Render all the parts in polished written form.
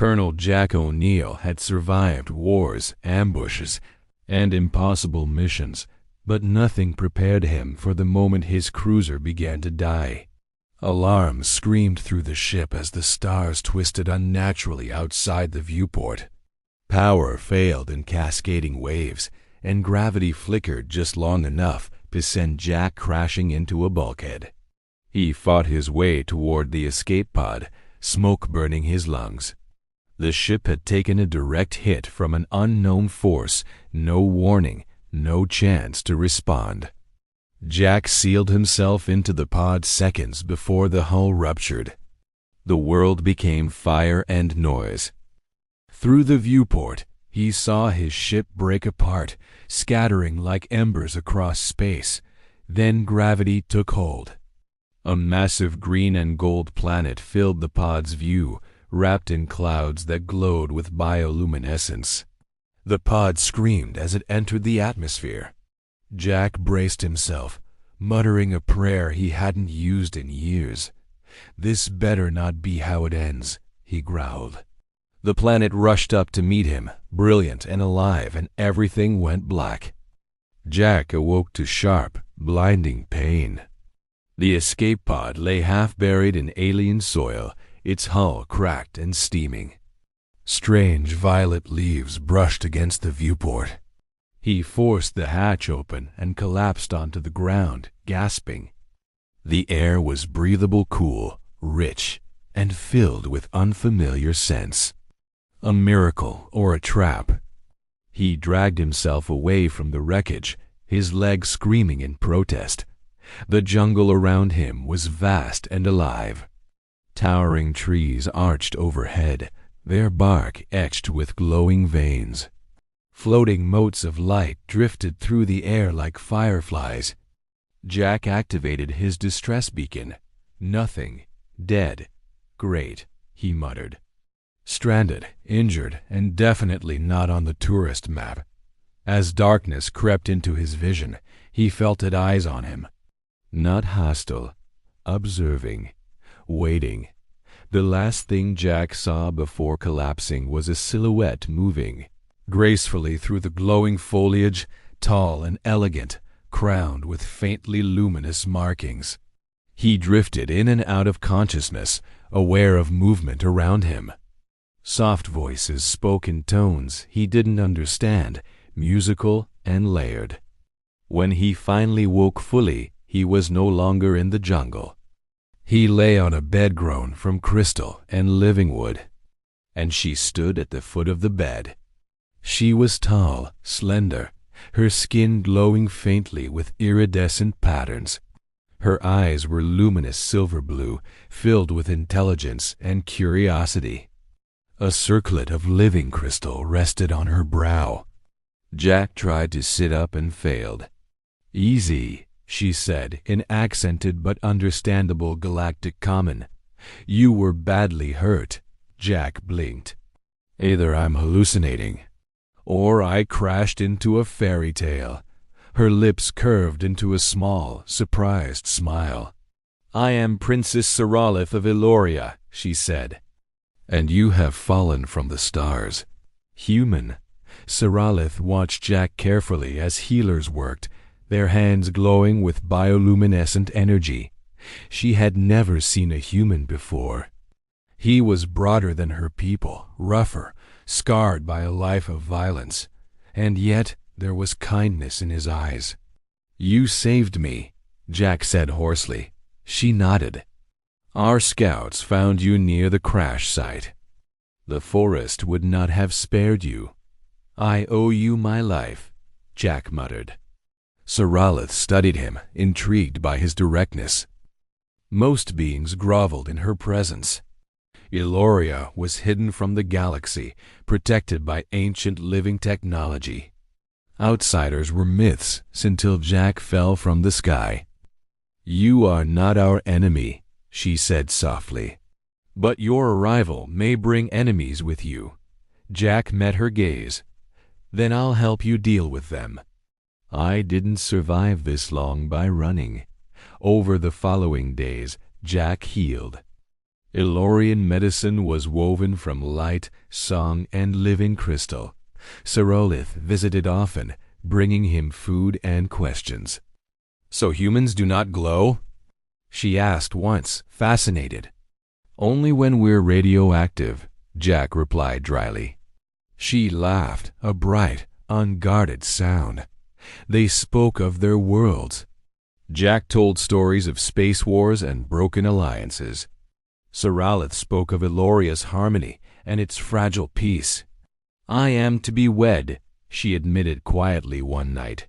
Colonel Jack O'Neill had survived wars, ambushes, and impossible missions, but nothing prepared him for the moment his cruiser began to die. Alarms screamed through the ship as the stars twisted unnaturally outside the viewport. Power failed in cascading waves, and gravity flickered just long enough to send Jack crashing into a bulkhead. He fought his way toward the escape pod, smoke burning his lungs. The ship had taken a direct hit from an unknown force, no warning, no chance to respond. Jack sealed himself into the pod seconds before the hull ruptured. The world became fire and noise. Through the viewport, he saw his ship break apart, scattering like embers across space. Then gravity took hold. A massive green and gold planet filled the pod's view, wrapped in clouds that glowed with bioluminescence. The pod screamed as it entered the atmosphere. Jack braced himself, muttering a prayer he hadn't used in years. "This better not be how it ends," he growled. The planet rushed up to meet him, brilliant and alive, and everything went black. Jack awoke to sharp, blinding pain. The escape pod lay half buried in alien soil, its hull cracked and steaming. Strange violet leaves brushed against the viewport. He forced the hatch open and collapsed onto the ground, gasping. The air was breathable cool, rich, and filled with unfamiliar scents. A miracle or a trap? He dragged himself away from the wreckage, his legs screaming in protest. The jungle around him was vast and alive. Towering trees arched overhead, their bark etched with glowing veins. Floating motes of light drifted through the air like fireflies. Jack activated his distress beacon. "Nothing. Dead. Great," he muttered. Stranded, injured, and definitely not on the tourist map. As darkness crept into his vision, he felt it eyes on him. Not hostile, observing, waiting. The last thing Jack saw before collapsing was a silhouette moving gracefully through the glowing foliage, tall and elegant, crowned with faintly luminous markings. He drifted in and out of consciousness, aware of movement around him. Soft voices spoke in tones he didn't understand, musical and layered. When he finally woke fully, he was no longer in the jungle. He lay on a bed grown from crystal and living wood, and she stood at the foot of the bed. She was tall, slender, her skin glowing faintly with iridescent patterns. Her eyes were luminous silver blue, filled with intelligence and curiosity. A circlet of living crystal rested on her brow. Jack tried to sit up and failed. "Easy," she said in accented but understandable galactic common. "You were badly hurt." Jack blinked. "Either I'm hallucinating, or I crashed into a fairy tale." Her lips curved into a small, surprised smile. "I am Princess Saralith of Eloria," she said. "And you have fallen from the stars." "Human." Saralith watched Jack carefully as healers worked, their hands glowing with bioluminescent energy. She had never seen a human before. He was broader than her people, rougher, scarred by a life of violence, and yet there was kindness in his eyes. "You saved me," Jack said hoarsely. She nodded. "Our scouts found you near the crash site. The forest would not have spared you." "I owe you my life," Jack muttered. Saralith studied him, intrigued by his directness. Most beings groveled in her presence. Eloria was hidden from the galaxy, protected by ancient living technology. Outsiders were myths until Jack fell from the sky. "You are not our enemy," she said softly. "But your arrival may bring enemies with you." Jack met her gaze. "Then I'll help you deal with them." "I didn't survive this long by running." Over the following days, Jack healed. Elorian medicine was woven from light, song, and living crystal. Sarolith visited often, bringing him food and questions. "So humans do not glow?" she asked once, fascinated. "Only when we're radioactive," Jack replied dryly. She laughed, a bright, unguarded sound. They spoke of their worlds. Jack told stories of space wars and broken alliances. Sarolith spoke of Eloria's harmony and its fragile peace. "I am to be wed," she admitted quietly one night.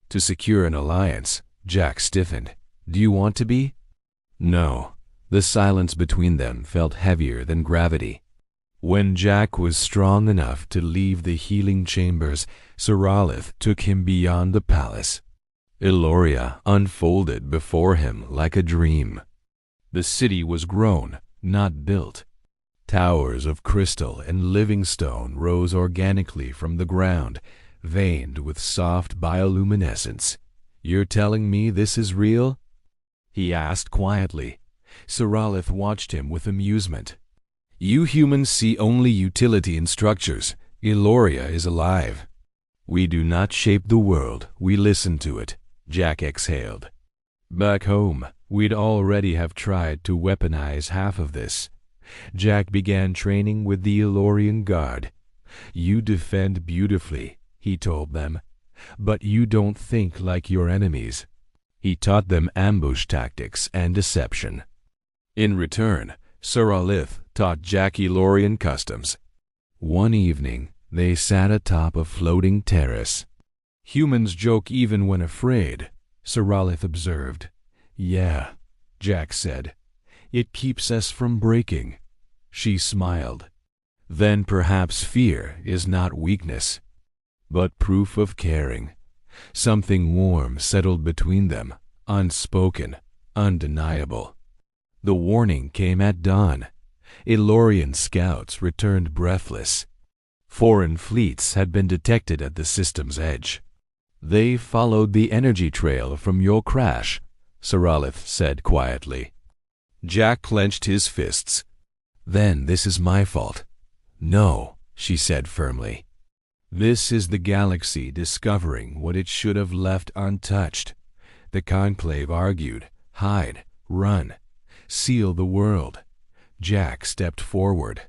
To secure an alliance, Jack stiffened. "Do you want to be?" No. The silence between them felt heavier than gravity. When Jack was strong enough to leave the healing chambers, Sarolith took him beyond the palace. Eloria unfolded before him like a dream. The city was grown, not built. Towers of crystal and living stone rose organically from the ground, veined with soft bioluminescence. "You're telling me this is real?" he asked quietly. Sarolith watched him with amusement. "You humans see only utility in structures. Eloria is alive." "We do not shape the world, we listen to it," Jack exhaled. "Back home, we'd already have tried to weaponize half of this." Jack began training with the Elorian Guard. "You defend beautifully," he told them, "but you don't think like your enemies." He taught them ambush tactics and deception. In return, Sarolith taught Jack Elorian customs. One evening, they sat atop a floating terrace. "Humans joke even when afraid," Sarolith observed. "Yeah," Jack said. "It keeps us from breaking." She smiled. "Then perhaps fear is not weakness, but proof of caring." Something warm settled between them, unspoken, undeniable. The warning came at dawn. Elorian scouts returned breathless. Foreign fleets had been detected at the system's edge. "They followed the energy trail from your crash," Sarolith said quietly. Jack clenched his fists. "Then this is my fault." "No," she said firmly. "This is the galaxy discovering what it should have left untouched." The conclave argued. "Hide, run, seal the world." Jack stepped forward.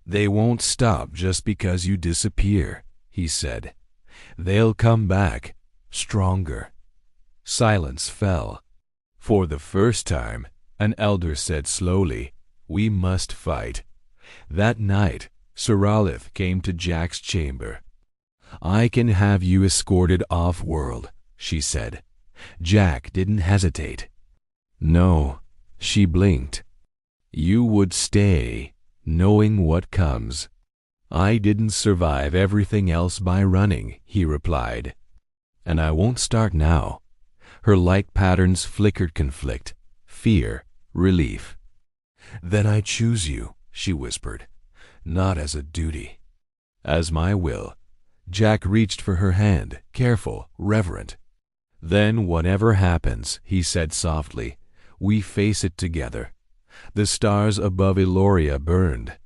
"They won't stop just because you disappear," he said. "They'll come back, stronger." Silence fell. For the first time, an elder said slowly, "We must fight." That night, Sarolith came to Jack's chamber. "I can have you escorted off-world," she said. Jack didn't hesitate. "No," she blinked. "You would stay, knowing what comes." "I didn't survive everything else by running," he replied. "And I won't start now." Her light patterns flickered conflict, fear, relief. "Then I choose you," she whispered, "not as a duty, as my will." Jack reached for her hand, careful, reverent. "Then whatever happens," he said softly, "we face it together." The stars above Eloria burned.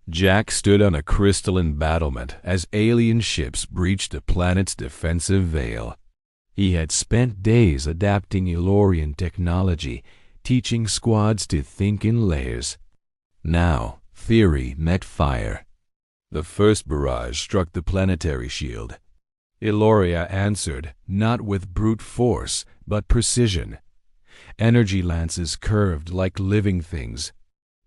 Jack stood on a crystalline battlement as alien ships breached the planet's defensive veil. He had spent days adapting Elorian technology, teaching squads to think in layers. Now, theory met fire. The first barrage struck the planetary shield. Eloria answered, not with brute force, but precision. Energy lances curved like living things.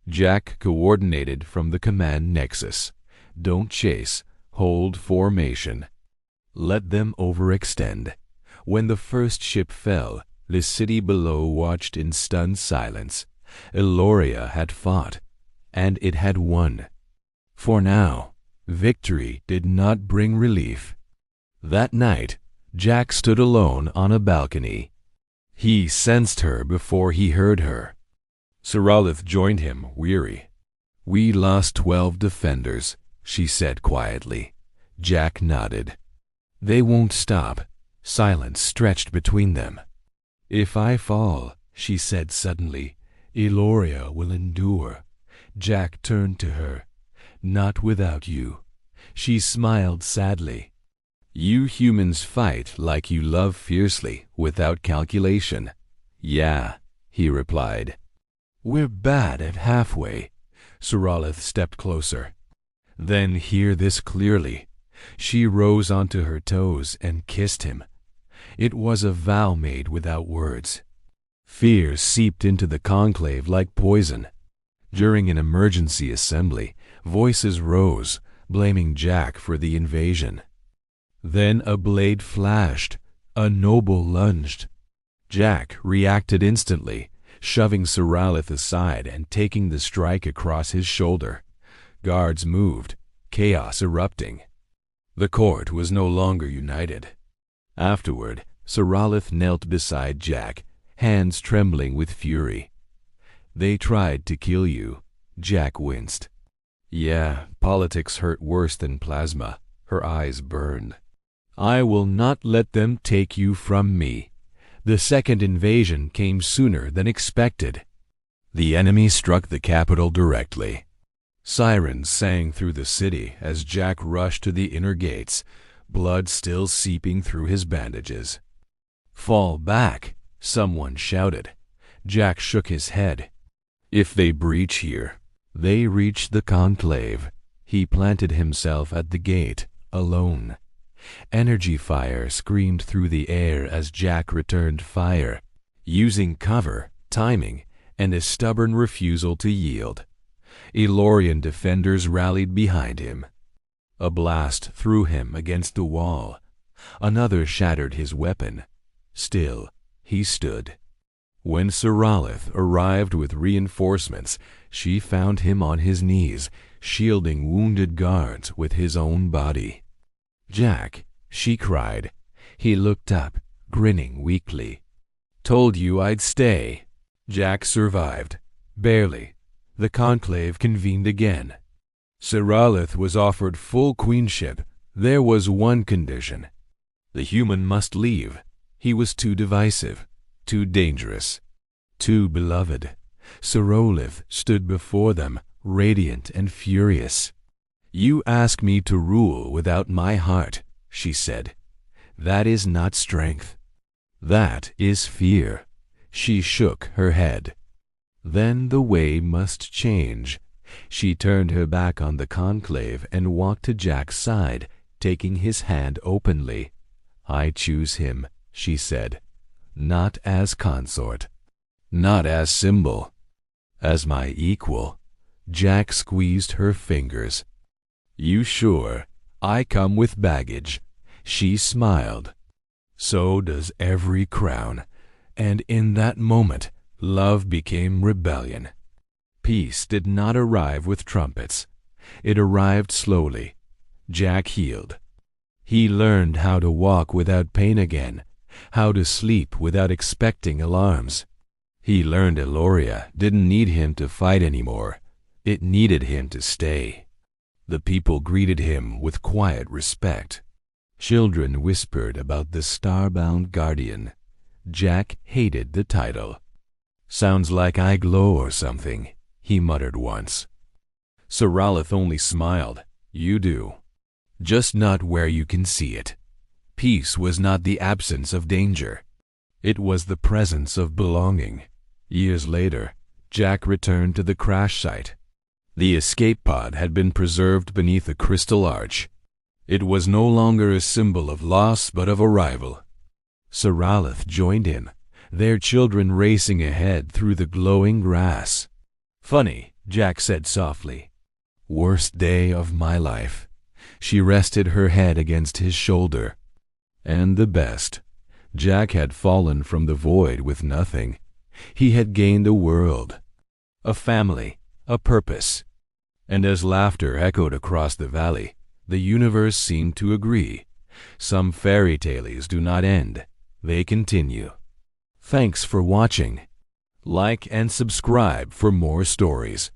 Jack coordinated from the command nexus. "Don't chase. Hold formation. Let them overextend." When the first ship fell, the city below watched in stunned silence. Eloria had fought, and it had won. For now, victory did not bring relief. That night, Jack stood alone on a balcony. He sensed her before he heard her. Sarolith joined him, weary. "We lost 12 defenders," she said quietly. Jack nodded. "They won't stop." Silence stretched between them. "If I fall," she said suddenly, "Eloria will endure." Jack turned to her. "Not without you." She smiled sadly. "You humans fight like you love fiercely, without calculation." "Yeah," he replied. "We're bad at halfway." Soralith stepped closer. "Then hear this clearly." She rose onto her toes and kissed him. It was a vow made without words. Fear seeped into the conclave like poison. During an emergency assembly, voices rose, blaming Jack for the invasion. Then a blade flashed. A noble lunged. Jack reacted instantly, shoving Soralith aside and taking the strike across his shoulder. Guards moved, chaos erupting. The court was no longer united. Afterward, Soralith knelt beside Jack, hands trembling with fury. "They tried to kill you." Jack winced. "Yeah, politics hurt worse than plasma." Her eyes burned. "I will not let them take you from me." The second invasion came sooner than expected. The enemy struck the capital directly. Sirens sang through the city as Jack rushed to the inner gates, blood still seeping through his bandages. "Fall back," someone shouted. Jack shook his head. "If they breach here, they reach the conclave." He planted himself at the gate, alone. Energy fire screamed through the air as Jack returned fire, using cover, timing, and a stubborn refusal to yield. Elorian defenders rallied behind him. A blast threw him against the wall. Another shattered his weapon. Still, he stood. When Soralith arrived with reinforcements, she found him on his knees, shielding wounded guards with his own body. "Jack," she cried. He looked up, grinning weakly. "Told you I'd stay." Jack survived. Barely. The conclave convened again. Soralith was offered full queenship. There was one condition. The human must leave. He was too divisive, too dangerous, too beloved. Soralith stood before them, radiant and furious. "You ask me to rule without my heart," she said. "That is not strength. That is fear." She shook her head. "Then the way must change." She turned her back on the conclave and walked to Jack's side, taking his hand openly. "I choose him," she said. "Not as consort. Not as symbol. As my equal." Jack squeezed her fingers. "You sure? I come with baggage." She smiled. "So does every crown." And in that moment, love became rebellion. Peace did not arrive with trumpets. It arrived slowly. Jack healed. He learned how to walk without pain again, how to sleep without expecting alarms. He learned Eloria didn't need him to fight anymore. It needed him to stay. The people greeted him with quiet respect. Children whispered about the starbound guardian. Jack hated the title. "Sounds like I glow or something," he muttered once. Soralith only smiled. "You do. Just not where you can see it." Peace was not the absence of danger. It was the presence of belonging. Years later, Jack returned to the crash site. The escape pod had been preserved beneath a crystal arch. It was no longer a symbol of loss but of arrival. Soralith joined him, their children racing ahead through the glowing grass. "Funny," Jack said softly. "Worst day of my life." She rested her head against his shoulder. "And the best." Jack had fallen from the void with nothing. He had gained a world, a family, a purpose. And as laughter echoed across the valley, the universe seemed to agree. Some fairy tales do not end. They continue. Thanks for watching. Like and subscribe for more stories.